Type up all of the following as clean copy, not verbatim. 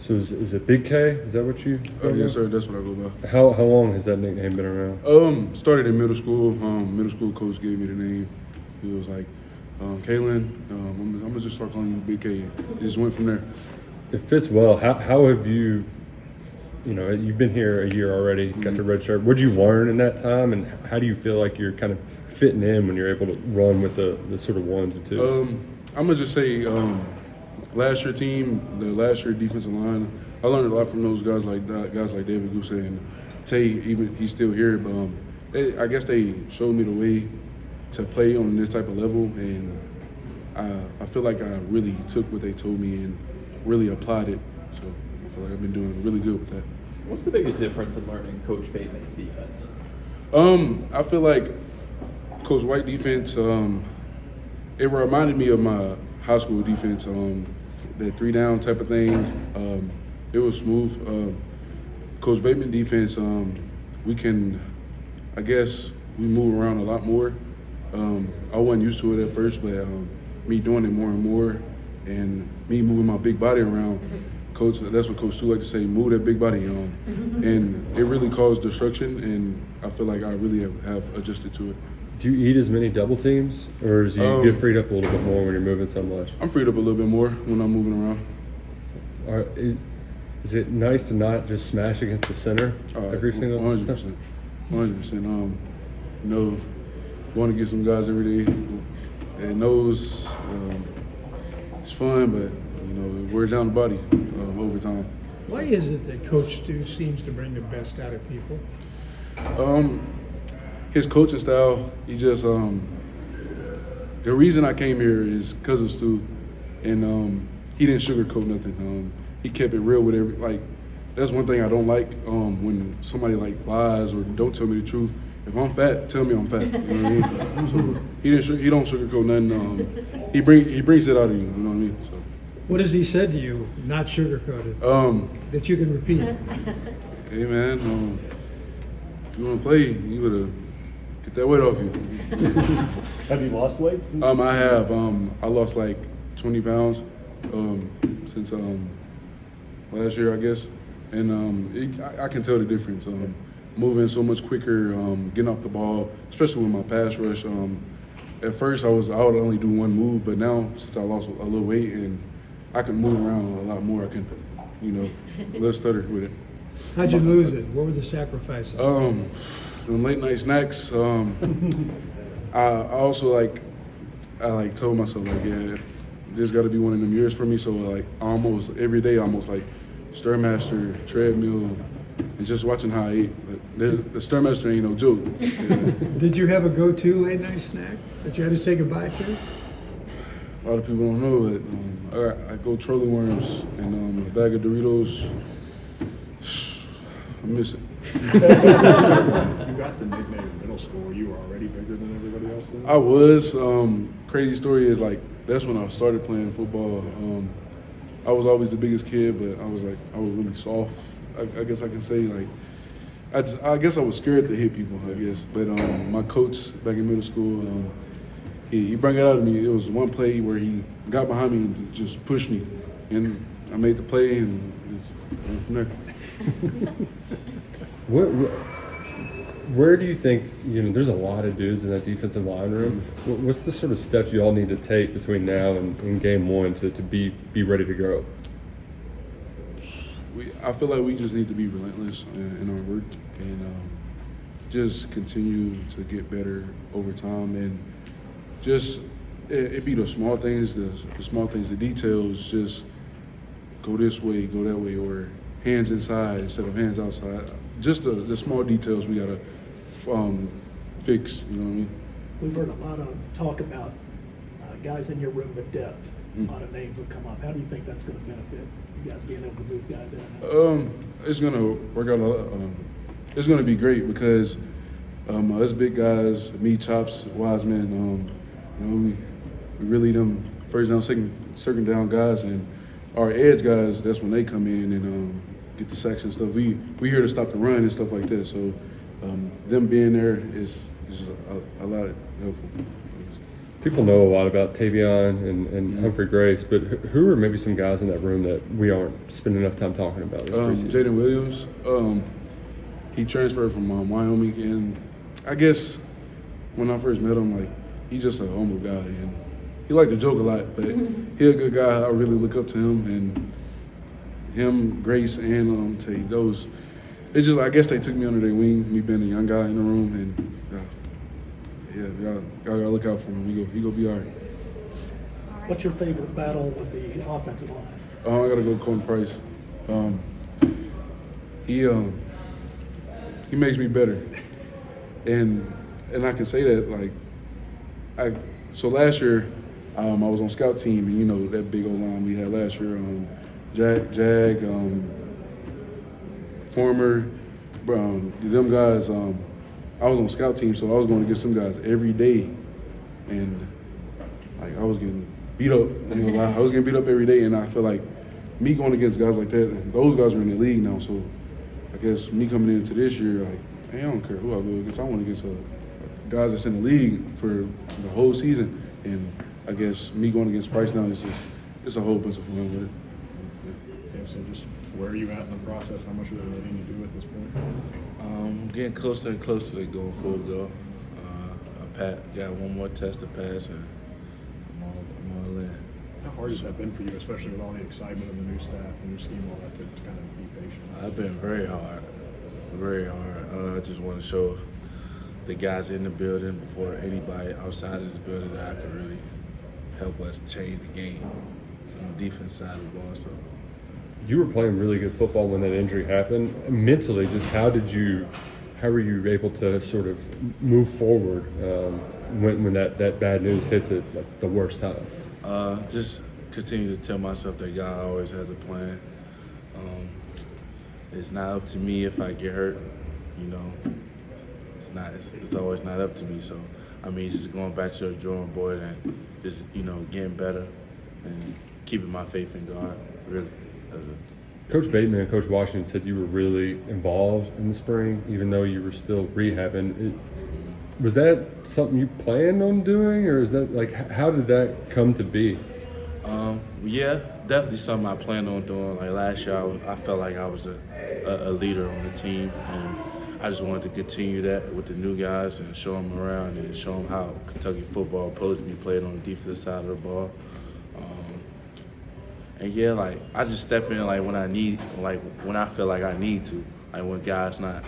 So is it Big K? Is that what you? Yes, sir. That's what I go by. How long has that nickname been around? Started in middle school. Middle school coach gave me the name. He was like, Kalen, I'm gonna just start calling you Big K. It just went from there. It fits well. How have you? You've been here a year already. Got the red shirt. What did you learn in that time, and how do you feel like you're kind of fitting in when you're able to run with the sort of ones and twos? I'm gonna just say, last year team, the last year defensive line, I learned a lot from those guys like David Guse and Tay. Even he's still here, but I guess they showed me the way to play on this type of level, and I feel like I really took what they told me and really applied it. So I feel like I've been doing really good with that. What's the biggest difference in learning Coach Bateman's defense? I feel like Coach White defense, it reminded me of my high school defense, that 3-down type of thing. It was smooth. Coach Bateman defense, we move around a lot more. I wasn't used to it at first, but me doing it more and more and me moving my big body around, Coach, that's what Coach 2 like to say, move that big body on. And it really caused destruction, and I feel like I really have adjusted to it. Do you eat as many double teams, or do you get freed up a little bit more when you're moving so much? I'm freed up a little bit more when I'm moving around. Is it nice to not just smash against the center every single 100%. 100%. Want to get some guys every day. And knows it's fun, but it wears down the body over time. Why is it that Coach Stu seems to bring the best out of people? His coaching style, he just the reason I came here is because of Stu, and he didn't sugarcoat nothing. He kept it real with that's one thing I don't like when somebody lies or don't tell me the truth. If I'm fat, tell me I'm fat. You know what I mean? He don't sugarcoat nothing. He brings it out of you. You know what I mean? So. What has he said to you, not sugarcoated, that you can repeat? Hey man, if you want to play, you gotta get that weight off you. Have you lost weight since? I have. I lost like 20 pounds since last year, I guess, and I can tell the difference. Moving so much quicker, getting off the ball, especially with my pass rush. At first, I would only do one move, but now since I lost a little weight and I can move around a lot more, I can, less stutter with it. How'd you lose it? What were the sacrifices? The late night snacks. I also I told myself yeah, there's got to be one of them years for me. So almost every day, Stairmaster, treadmill, and just watching how I ate. But the Stairmaster ain't no joke. Yeah. Did you have a go-to late night snack that you had to say goodbye to? A lot of people don't know it. I go trolley worms and a bag of Doritos. I miss it. You got the nickname in middle school. You were already bigger than everybody else then? I was. Crazy story is that's when I started playing football. I was always the biggest kid, but I was really soft. I guess I can say I guess I was scared to hit people. I guess, but my coach back in middle school, he brought it out of me. It was one play where he got behind me and just pushed me, and I made the play and it went from there. Where do you think, there's a lot of dudes in that defensive line room. What's the sort of steps you all need to take between now and game one to be ready to go? I feel like we just need to be relentless in our work and just continue to get better over time, and just it be the small things, the details. Just go this way, go that way, or hands inside instead of hands outside. Just the small details we gotta fix. You know what I mean? We've heard a lot of talk about guys in your room with depth. A lot of names have come up. How do you think that's going to benefit you guys being able to move guys in? It's going to work out. It's going to be great because us big guys, me, Chops, Wiseman, we really them first down, second down guys, and our edge guys. That's when they come in and get the sacks and stuff. We here to stop the run and stuff like that. So them being there is a lot helpful. People know a lot about Tavion and Humphrey Grace, but who are maybe some guys in that room that we aren't spending enough time talking about this preseason? Jaden Williams. He transferred from Wyoming, and I guess when I first met him, like, he's just a humble guy, and he liked to joke a lot, but he's a good guy. I really look up to him, and him, Grace, and Tay. Those, it just, I guess they took me under their wing. Me being a young guy in the room, and y'all gotta look out for him. He gonna be all right. What's your favorite battle with the offensive line? I gotta go Colton Price. He makes me better, and I can say that, like, so last year I was on scout team, and you know that big old line we had last year. Jag, Former, them guys. I was on scout team, so I was going against some guys every day, and like I was getting beat up. I was getting beat up every day, and I feel like me going against guys like that, and those guys are in the league now. So I guess me coming into this year, like, hey, I don't care who I go against. I want to against guys that's in the league for the whole season, and I guess me going against Price now is just it's a whole bunch of fun with it. So just where are you at in the process? How much are they letting you do at this point? Getting closer and closer to going full go. I got one more test to pass, and I'm all in. How hard has that been for you, especially with all the excitement of the new staff, the new scheme, all that, to kind of be patient? I've been very hard, very hard. I just want to show the guys in the building before anybody outside of this building that I can really help us change the game on the defense side of the ball. So. You were playing really good football when that injury happened. Mentally, just how were you able to sort of move forward when that bad news hits at like the worst time? Just continue to tell myself that God always has a plan. It's not up to me if I get hurt, you know. It's always not up to me. So I mean, just going back to the drawing board and just getting better and keeping my faith in God, really. Coach Bateman and Coach Washington said you were really involved in the spring, even though you were still rehabbing. Was that something you planned on doing, or is that like how did that come to be? Yeah, definitely something I planned on doing. Like last year, I felt like I was a leader on the team, and I just wanted to continue that with the new guys and show them around and show them how Kentucky football is supposed to be played on the defensive side of the ball. And yeah, like I just step in like when I need, like when I feel like I need to, like when guys not,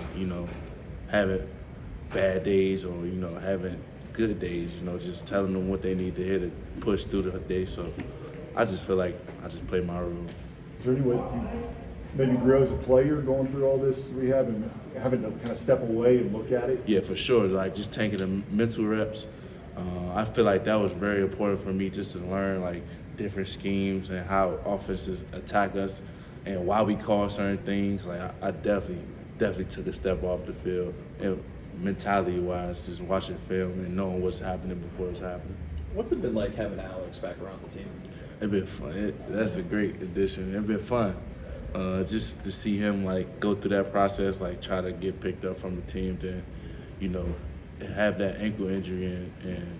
having bad days or having good days, just telling them what they need to hear to push through the day. So I just feel like I just play my role. Is there any way you maybe grow as a player going through all this rehab and having to kind of step away and look at it? Yeah, for sure. Like just taking the mental reps. I feel like that was very important for me just to learn like different schemes and how offenses attack us and why we call certain things. Like I definitely took a step off the field and mentality-wise, just watching film and knowing what's happening before it's happening. What's it been like having Alex back around the team? It's been fun. That's a great addition. It's been fun. Just to see him like go through that process, like try to get picked up from the team, then have that ankle injury and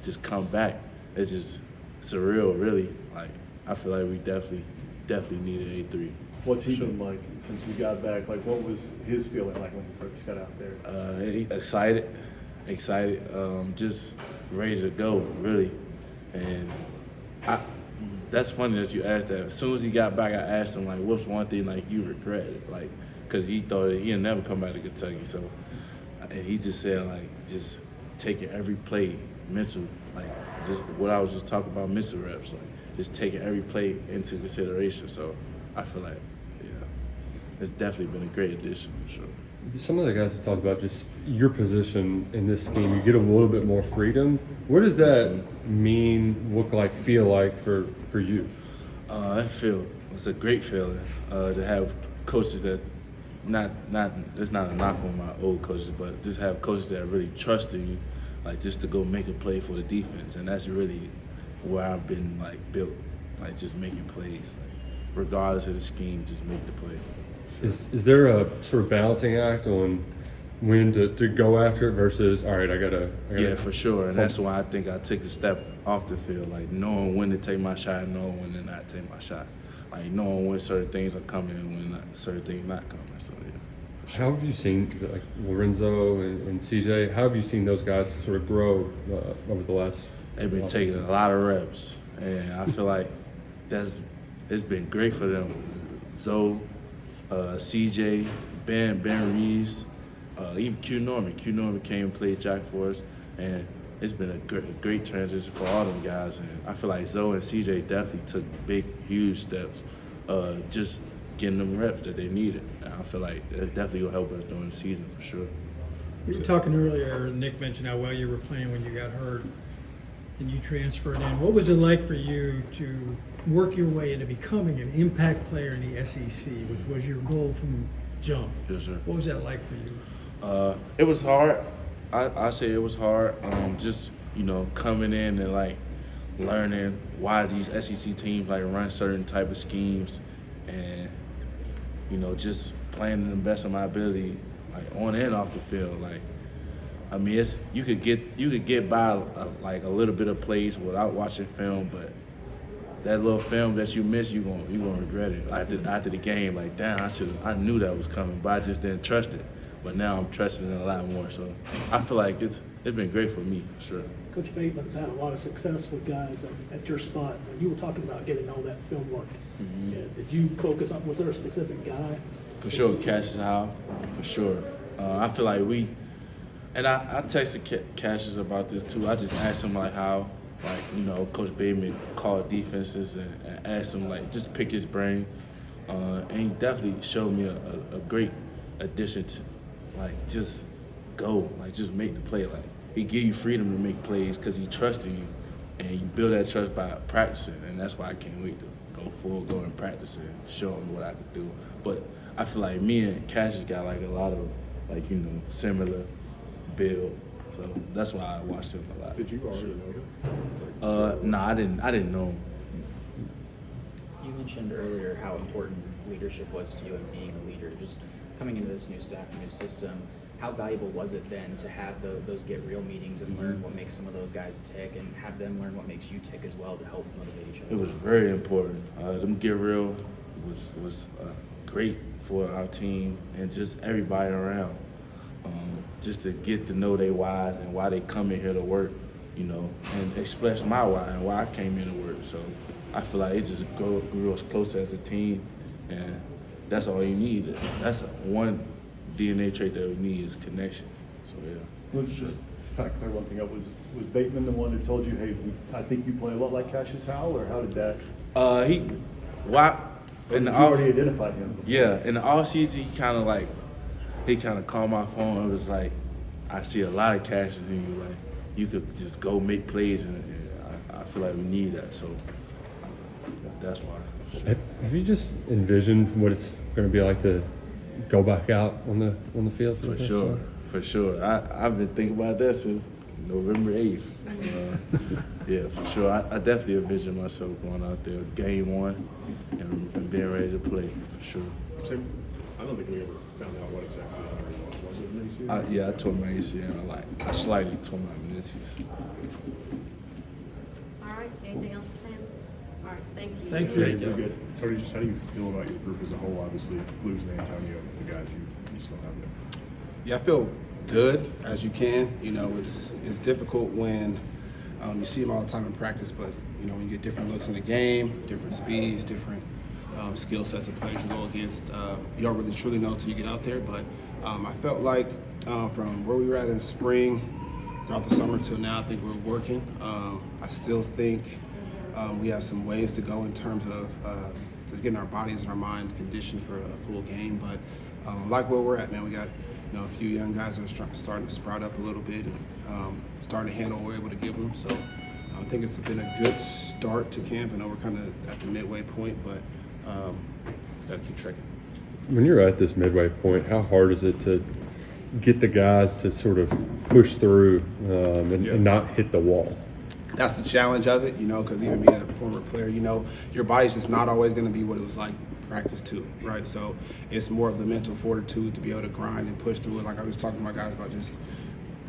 just come back. It's surreal, really. Like I feel like we definitely needed A3. What's he been like since you got back? Like, what was his feeling like when you first got out there? Excited, just ready to go, really. And that's funny that you asked that. As soon as he got back, I asked him like, "What's one thing like you regret?" Like, because he thought he'd never come back to Kentucky. So, and he just said like, just taking every play mental, like just what I was just talking about, mental reps, like just taking every play into consideration. So, I feel like, it's definitely been a great addition for sure. Some of the guys have talked about just your position in this scheme. You get a little bit more freedom. What does that mean, look like, feel like for you? It's a great feeling to have coaches that it's not a knock on my old coaches, but just have coaches that really trust in you, like just to go make a play for the defense. And that's really where I've been like built, like just making plays, like, regardless of the scheme, just make the play. Is there a sort of balancing act on when to go after it versus, all right, I gotta Yeah, for sure. And that's why I think I took a step off the field, like knowing when to take my shot, knowing when to not take my shot. Like knowing when certain things are coming and when certain things not coming. So, yeah. How have you seen like Lorenzo and CJ? How have you seen those guys sort of grow over the last? They've been taking a lot of reps, and I feel like it's been great for them. Zoe, CJ, Ben Reeves, even Q Norman. Q Norman came and played jack for us, and it's been a great transition for all them guys. And I feel like Zoe and CJ definitely took big, huge steps, just getting them reps that they needed. And I feel like it definitely will help us during the season for sure. You were talking earlier, Nick mentioned how well you were playing when you got hurt and you transferred in. What was it like for you to work your way into becoming an impact player in the SEC, which was your goal from jump? Yes, sir. What was that like for you? It was hard. I say it was hard. Just coming in and like learning why these SEC teams like run certain type of schemes, and just playing to the best of my ability, like on and off the field. Like, I mean, you could get by like a little bit of plays without watching film, but that little film that you miss, you gonna regret it after the game. Like, damn, I knew that was coming, but I just didn't trust it. But now I'm trusting it a lot more. So I feel like it's been great for me, for sure. Coach Bateman's had a lot of success with guys at your spot. When you were talking about getting all that film work, did you focus on, was there a specific guy? For sure, Cassius Howe, for sure. I feel like I texted Cassius about this too. I just asked him like how, Coach Bateman called defenses and asked him like just pick his brain. And he definitely showed me a great addition to like just go, like just make the play. Like he give you freedom to make plays because he trusts in you, and you build that trust by practicing. And that's why I can't wait to go and practice and show him what I could do. But I feel like me and Cassius got like a lot of similar build. So that's why I watched him a lot. Did you already know him? No, I didn't know him. You mentioned earlier how important leadership was to you and being a leader. Just coming into this new staff, new system, how valuable was it then to have those get real meetings and learn what makes some of those guys tick and have them learn what makes you tick as well to help motivate each other? It was very important. Them get real was great for our team and just everybody around. Just to get to know their whys and why they come in here to work, and express my why and why I came in to work. So I feel like it just grew us closer as a team, and that's all you need. That's one DNA trait that we need is connection. So yeah. Let's just kind of clear one thing up. Was Bateman the one that told you, hey, I think you play a lot like Cassius Howell, or how did that? In the you already identified him. Yeah, in the off season, he kind of called my phone. It was like, I see a lot of Cassius in you. Like, you could just go make plays, and I feel like we need that. So that's why. Have you just envisioned what it's going to be like to go back out on the field? For sure. I've been thinking about that since November 8th. Yeah, for sure. I definitely envision myself going out there game one and being ready to play, for sure. I don't think we ever found out what exactly was it an ACL? Yeah, I tore my ACL. I slightly tore my meniscus. All right, anything else for Sam? All right, thank you. Thank you. Very good. So how do you feel about your group as a whole? Obviously, losing Antonio, the guys you still have there. Yeah, I feel good as you can. It's difficult when you see them all the time in practice, but when you get different looks in the game, different speeds, different skill sets of players you go against, you don't really truly know until you get out there. But I felt like from where we were at in spring, throughout the summer till now, I think we're working. I still think we have some ways to go in terms of just getting our bodies and our minds conditioned for a full game. But like where we're at, man, we got a few young guys that are starting to sprout up a little bit and starting to handle what we're able to give them. So I think it's been a good start to camp. I know we're kind of at the midway point, but got to keep trekking. When you're at this midway point, how hard is it to get the guys to sort of push through and not hit the wall? That's the challenge of it, because even being a former player, your body's just not always going to be what it was like practice too, right? So it's more of the mental fortitude to be able to grind and push through it. Like I was talking to my guys about, just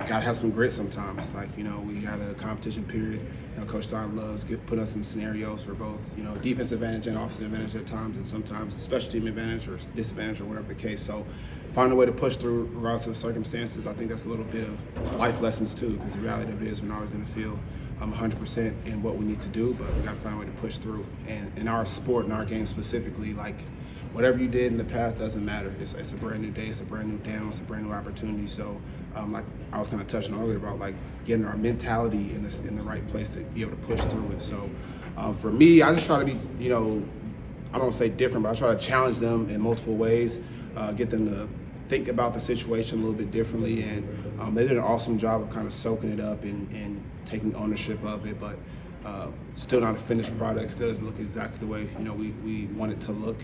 gotta have some grit sometimes. Like, we had a competition period. Coach Stein loves put us in scenarios for both, defensive advantage and offensive advantage at times, and sometimes a special team advantage or disadvantage or whatever the case. So find a way to push through relative circumstances. I think that's a little bit of life lessons too, because the reality of it is we're not always going to feel 100% in what we need to do, but we got to find a way to push through. And in our sport, in our game specifically, like whatever you did in the past doesn't matter. It's a brand new day, it's a brand new down, it's a brand new opportunity. So like I was kind of touching on earlier about like getting our mentality in the right place to be able to push through it. So for me, I just try to be, I don't want to say different, but I try to challenge them in multiple ways, get them to think about the situation a little bit differently. And they did an awesome job of kind of soaking it up and taking ownership of it, but still not a finished product, still doesn't look exactly the way, we want it to look.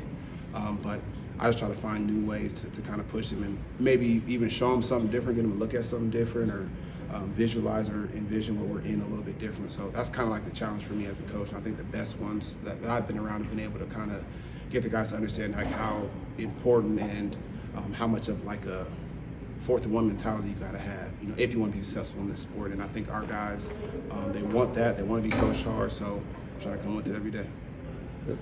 But I just try to find new ways to kind of push them and maybe even show them something different, get them to look at something different, or visualize or envision what we're in a little bit different. So that's kind of like the challenge for me as a coach. And I think the best ones that I've been around have been able to kind of get the guys to understand like how important and how much of like a fourth and one mentality you got to have, if you want to be successful in this sport. And I think our guys, they want that. They want to be coached hard. So I'm trying to come with it every day.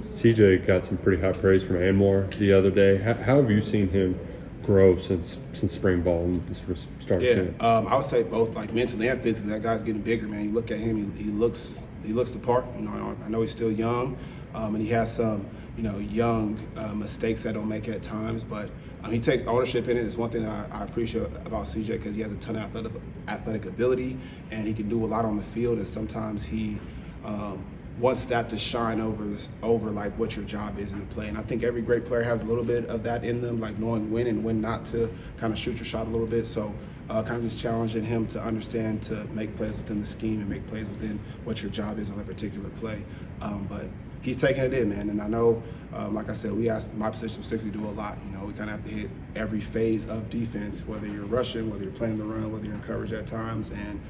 CJ got some pretty high praise from Anwar the other day. How have you seen him grow since spring ball and this started? Yeah, I would say both, like mentally and physically. That guy's getting bigger, man. You look at him, he looks the part. I know he's still young, and he has some, young mistakes that don't make at times, but he takes ownership in it. It's one thing that I appreciate about CJ, because he has a ton of athletic ability, and he can do a lot on the field. And sometimes he wants that to shine over like what your job is in the play. And I think every great player has a little bit of that in them, like knowing when and when not to kind of shoot your shot a little bit. So kind of just challenging him to understand to make plays within the scheme and make plays within what your job is on that particular play. But he's taking it in, man. And I know, like I said, we asked my position specifically to do a lot. We kind of have to hit every phase of defense, whether you're rushing, whether you're playing the run, whether you're in coverage at times. And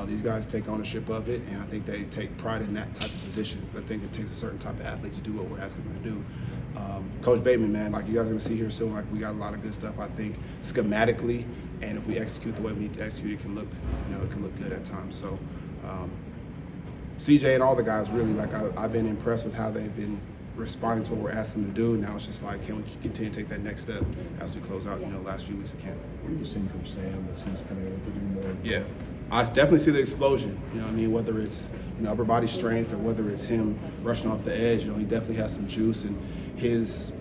these guys take ownership of it, and I think they take pride in that type of position, because I think it takes a certain type of athlete to do what we're asking them to do. Coach Bateman, man, like you guys are going to see here soon, like we got a lot of good stuff, I think, schematically, and if we execute the way we need to execute, it can look, it can look good at times. So CJ and all the guys, really, like I've been impressed with how they've been responding to what we're asking them to do. Now it's just like, can we continue to take that next step as we close out, last few weeks of camp. What are you seeing from Sam that he's been able to do more? Yeah, I definitely see the explosion. Whether it's upper body strength or whether it's him rushing off the edge. He definitely has some juice, and his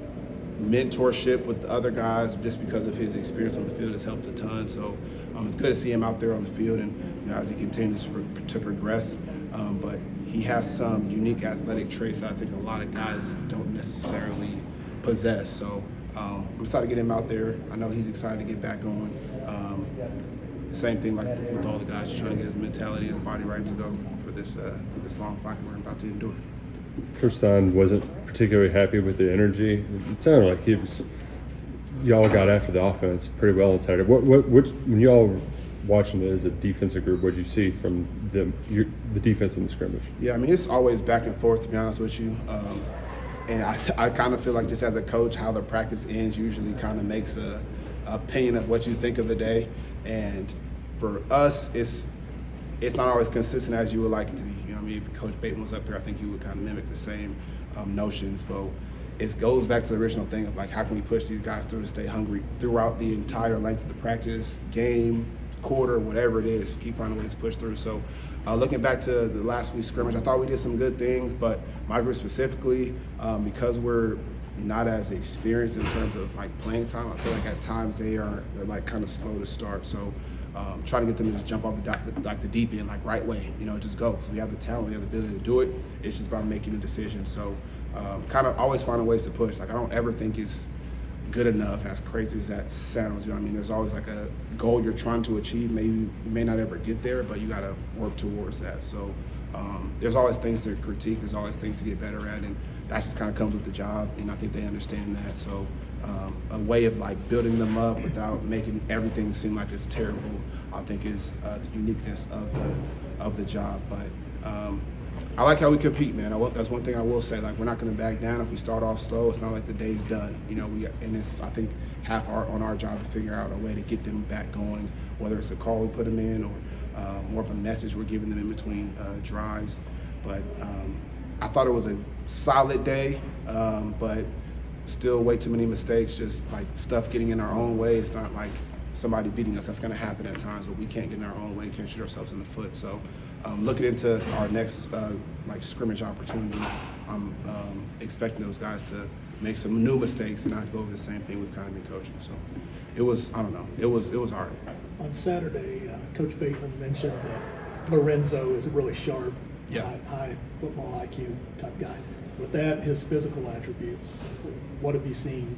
mentorship with the other guys, just because of his experience on the field, has helped a ton. So it's good to see him out there on the field, and as he continues to progress. But he has some unique athletic traits that I think a lot of guys don't necessarily possess. So I'm excited to get him out there. I know he's excited to get back going. Same thing like with all the guys, just trying to get his mentality and his body right to go for this long fight we're about to endure. Coach Stein wasn't particularly happy with the energy. It sounded like y'all got after the offense pretty well on Saturday. When y'all watching it as a defensive group, what did you see from the defense in the scrimmage? Yeah, it's always back and forth, to be honest with you. And I kind of feel like, just as a coach, how the practice ends usually kind of makes a opinion of what you think of the day. And for us, it's not always consistent as you would like it to be. If Coach Bateman was up here, I think he would kind of mimic the same notions. But it goes back to the original thing of like, how can we push these guys through to stay hungry throughout the entire length of the practice, game, quarter, whatever it is, keep finding ways to push through. So looking back to the last week's scrimmage, I thought we did some good things, but my group specifically, because we're not as experienced in terms of like playing time, I feel like at times they're like kind of slow to start. So trying to get them to just jump off the deep end, like right way, just go. So we have the talent, we have the ability to do it. It's just about making a decision. So kind of always finding ways to push. Like I don't ever think it's good enough, as crazy as that sounds. There's always like a goal you're trying to achieve. Maybe you may not ever get there, but you got to work towards that. So there's always things to critique. There's always things to get better at, and that just kind of comes with the job. And I think they understand that. So a way of like building them up without making everything seem like it's terrible, I think is the uniqueness of the job. But I like how we compete, man. That's one thing I will say. Like, we're not going to back down if we start off slow. It's not like the day's done. And it's, I think, half on our job to figure out a way to get them back going, whether it's a call we put them in or more of a message we're giving them in between drives. But I thought it was a solid day, but still way too many mistakes, just like stuff getting in our own way. It's not like somebody beating us. That's going to happen at times, but we can't get in our own way, can't shoot ourselves in the foot. So looking into our next scrimmage opportunity, I'm expecting those guys to make some new mistakes and not go over the same thing we've kind of been coaching. So it was hard. On Saturday, Coach Bateman mentioned that Lorenzo is a really sharp, high football IQ type guy. With that, his physical attributes, what have you seen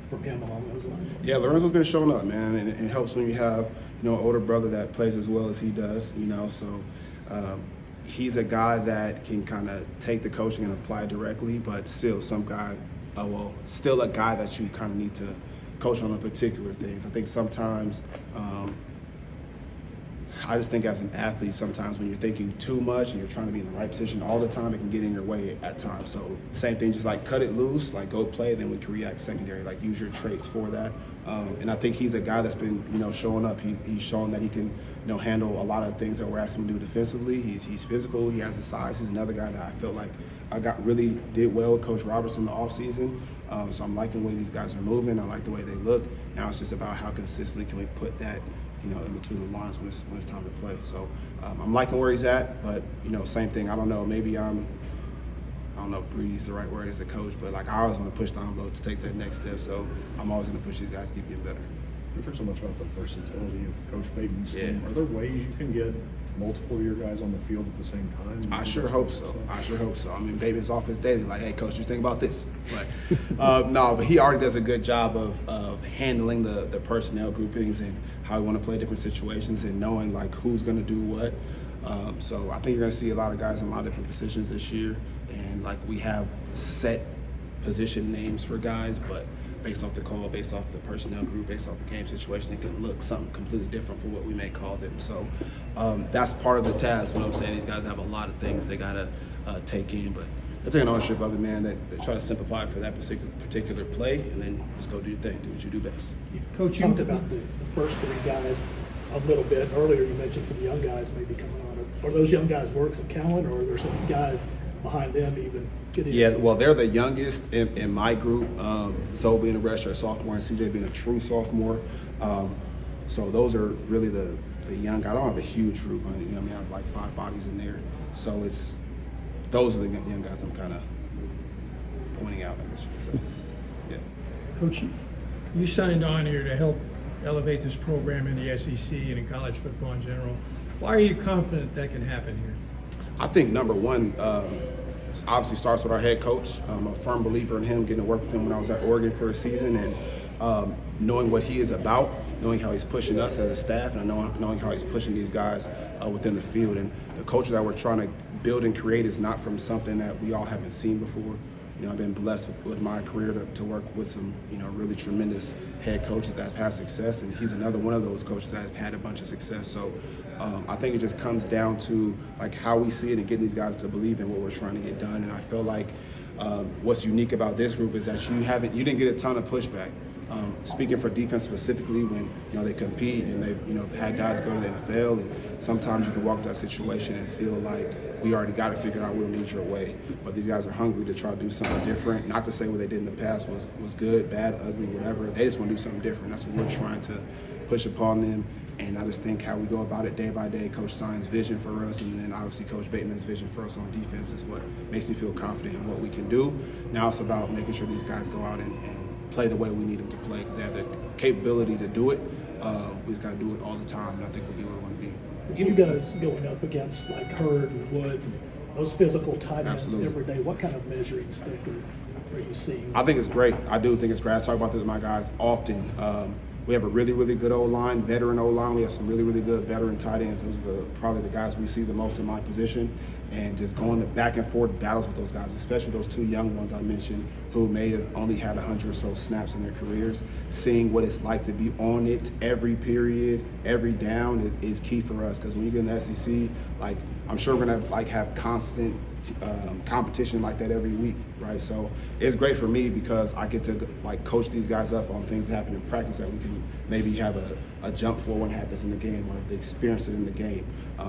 from him along those lines? Yeah, Lorenzo's been showing up, man, and it helps when you have an older brother that plays as well as he does. So he's a guy that can kind of take the coaching and apply it directly, but still still a guy that you kind of need to coach on the particular things. I think sometimes I just think as an athlete, sometimes when you're thinking too much and you're trying to be in the right position all the time, it can get in your way at times. So same thing, just like cut it loose, like go play, then we can react secondary, like use your traits for that. And I think he's a guy that's been, showing up. He's shown that he can, handle a lot of things that we're asking him to do defensively. He's physical. He has the size. He's another guy that I felt like really did well with Coach Roberts in the offseason. So I'm liking the way these guys are moving. I like the way they look. Now it's just about how consistently can we put that, in between the lines when it's time to play. So I'm liking where he's at, but same thing. I don't know. Maybe I don't know if greedy's the right word as a coach, but like I always want to push the envelope to take that next step. So I'm always going to push these guys to keep getting better. You've heard so much about the versatility of Coach Bateman's team. Are there ways you can get multiple of your guys on the field at the same time? I sure hope so. I mean, Bateman's office daily, like, hey, coach, just think about this. But no, but he already does a good job of handling the personnel groupings and how we want to play different situations and knowing like who's going to do what. So I think you're going to see a lot of guys in a lot of different positions this year, and like we have set position names for guys, but based off the call, based off the personnel group, based off the game situation, it can look something completely different from what we may call them. So that's part of the task. What I'm saying, these guys have a lot of things they got to take in, but they're taking ownership of it, man. They try to simplify it for that particular play, and then just go do your thing, do what you do best. Coach, you talked about the first three guys a little bit earlier. You mentioned some young guys maybe coming on. Are those young guys works of Kalen, or are there some guys behind them even getting Yeah, well, they're the youngest in my group. Zoe being a redshirt sophomore and CJ being a true sophomore. So those are really the young guys. I don't have a huge group, I have like 5 bodies in there. So those are the young guys I'm kind of pointing out, I guess you could say. Yeah. Coach, you signed on here to help elevate this program in the SEC and in college football in general. Why are you confident that can happen here? I think number one, obviously starts with our head coach. I'm a firm believer in him, getting to work with him when I was at Oregon for a season, and knowing what he is about, knowing how he's pushing us as a staff, and knowing how he's pushing these guys within the field. And the culture that we're trying to build and create is not from something that we all haven't seen before. I've been blessed with my career to work with some, really tremendous head coaches that have had success, and he's another one of those coaches that have had a bunch of success. So I think it just comes down to like how we see it and getting these guys to believe in what we're trying to get done. And I feel like what's unique about this group is that you didn't get a ton of pushback. Speaking for defense specifically, when they compete and they've had guys go to the NFL, and sometimes you can walk into that situation and feel like we already got it figured out, we don't need your way. But these guys are hungry to try to do something different. Not to say what they did in the past was good, bad, ugly, whatever. They just want to do something different. That's what we're trying to push upon them. And I just think how we go about it day by day, Coach Stein's vision for us, and then obviously Coach Bateman's vision for us on defense is what makes me feel confident in what we can do. Now it's about making sure these guys go out and play the way we need them to play, because they have the capability to do it. We just got to do it all the time, and I think we'll be where we want to be. You guys going up against like Hurd and Wood, those physical tight ends Absolutely. every day, what kind of measuring stick are you seeing? I think it's great. I do think it's great. I talk about this with my guys often. We have a really, really good O-line, veteran O-line. We have some really, really good veteran tight ends. Those are probably the guys we see the most in my position. and just going to back and forth battles with those guys, especially those two young ones I mentioned who may have only had 100 or so snaps in their careers. Seeing what it's like to be on it every period, every down is key for us, because when you get in the SEC, like, I'm sure we're gonna like have constant competition like that every week, right? So it's great for me because I get to like coach these guys up on things that happen in practice that we can maybe have a jump for when it happens in the game, or they experience it in the game.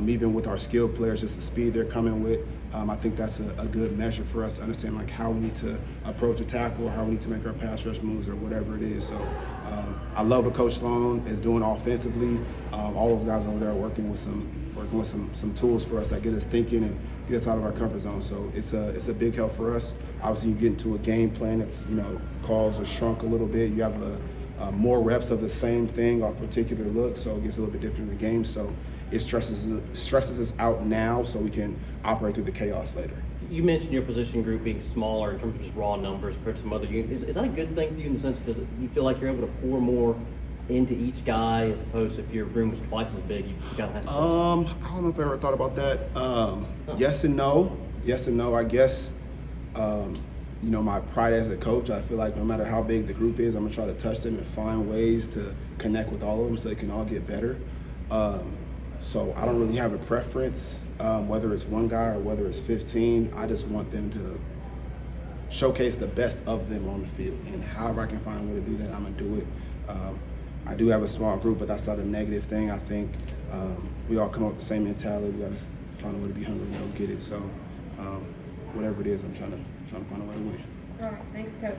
Even with our skilled players, just the speed they're coming with, I think that's a good measure for us to understand like how we need to approach a tackle, or how we need to make our pass rush moves, or whatever it is. So I love what Coach Sloan is doing offensively. All those guys over there are working with some tools for us that get us thinking and get us out of our comfort zone. So it's a big help for us. Obviously, you get into a game plan that's, calls are shrunk a little bit. You have more reps of the same thing off particular look, so it gets a little bit different in the game. So it stresses us out now so we can operate through the chaos later. You mentioned your position group being smaller in terms of just raw numbers compared to some other units. Is that a good thing for you in the sense that you feel like you're able to pour more into each guy as opposed to if your room was twice as big, you gotta have to. I don't know if I ever thought about that. Yes and no. Yes and no. I guess, my pride as a coach, I feel like no matter how big the group is, I'm gonna try to touch them and find ways to connect with all of them so they can all get better. So I don't really have a preference, whether it's one guy or whether it's 15. I just want them to showcase the best of them on the field, and however I can find a way to do that, I'm gonna do it. I do have a small group, but that's not a negative thing. I think we all come up with the same mentality. We gotta find a way to be hungry and go get it. So whatever it is, I'm trying to find a way to win. All right, thanks, Coach.